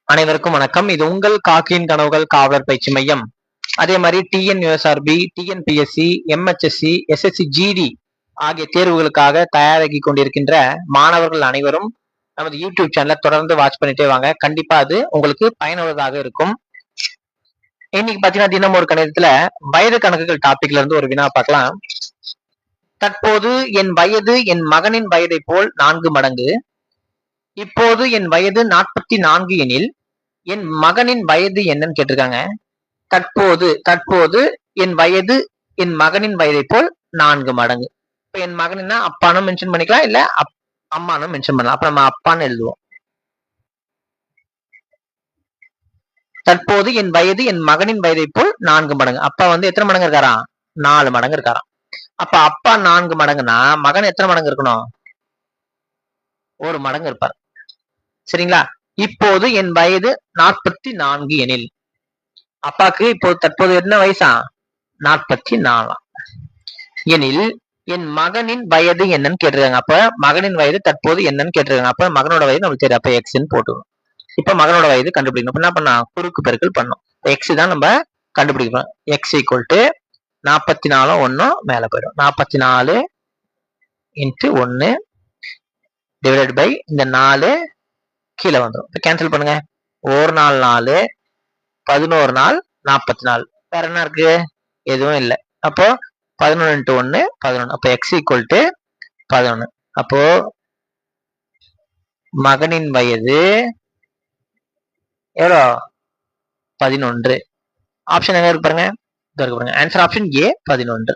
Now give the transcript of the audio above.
அனைவருக்கும் வணக்கம். இது உங்கள் காக்கியின் கனவுகள் காவலர் பயிற்சி மையம். அதே மாதிரி டிஎன்யூஎஸ்ஆர்பி, டிஎன்பிஎஸ்சி, எம்ஹெச்எஸ்சி, எஸ்எஸ்சி ஜிடி ஆகிய தேர்வுகளுக்காக தயாராகி கொண்டிருக்கின்ற மாணவர்கள் அனைவரும் நமது யூடியூப் சேனலை தொடர்ந்து வாட்ச் பண்ணிட்டே வாங்க. கண்டிப்பா அது உங்களுக்கு பயனுள்ளதாக இருக்கும். இன்னைக்கு பாத்தீங்கன்னா தினம் ஒரு கணிதத்துல வயது கணக்குகள் டாபிக்ல இருந்து ஒரு வினா பார்க்கலாம். தற்போது என் வயது என் மகனின் வயதை போல் 4 மடங்கு. இப்போது என் வயது 44 எனில் என் மகனின் வயது என்னன்னு கேட்டிருக்காங்க. தற்போது என் வயது என் மகனின் வயதை போல் 4 மடங்கு. இப்ப என் மகன்னா அப்பானும் மென்ஷன் பண்ணிக்கலாம், இல்ல அம்மானும் மென்ஷன் பண்ணலாம். அப்ப நம்ம அப்பான்னு எழுதுவோம். தற்போது என் வயது என் மகனின் வயதை போல் 4 மடங்கு. அப்பா எத்தனை மடங்கு இருக்காராம்? 4 மடங்கு இருக்காராம். அப்ப அப்பா 4 மடங்குனா மகன் எத்தனை மடங்கு இருக்கணும்? 1 மடங்கு இருப்பார். சரிங்களா? இப்போது என் வயது 44 எனில் அப்பாக்கு இப்போ தற்போது என்ன வயசா? 44 எனில் என் மகனின் வயது என்னன்னு கேட்டிருக்காங்க. அப்ப மகனின் வயது தற்போது என்னன்னு கேட்டிருக்காங்க. அப்ப மகனோட வயது நம்மளுக்கு தெரியும். அப்ப எக்ஸ்ன்னு போட்டுக்கணும். இப்ப மகனோட வயது கண்டுபிடிக்கணும். என்ன பண்ணா? குறுக்கு பெருக்கல் பண்ணும். எக்ஸ் தான் நம்ம கண்டுபிடிக்கணும். எக்ஸ் ஈக்குவல் டு 44 1 மேல போயிடும். 44 இன்ட்டு 1 டிவைடட் பை இந்த 4 கீழே வந்துடும். இப்ப கேன்சல் பண்ணுங்க. 1 நாள் 4, 11 நாள் 44. வேற என்ன இருக்கு? எதுவும் இல்லை. அப்போ 11 இன்ட்டு 1 11. அப்போ எக்ஸ் ஈக்குவல் டு 11. அப்போ மகனின் வயது எவ்வளோ? 11. ஆப்ஷன் எங்க இருக்கு பாருங்க. Answer option A 11.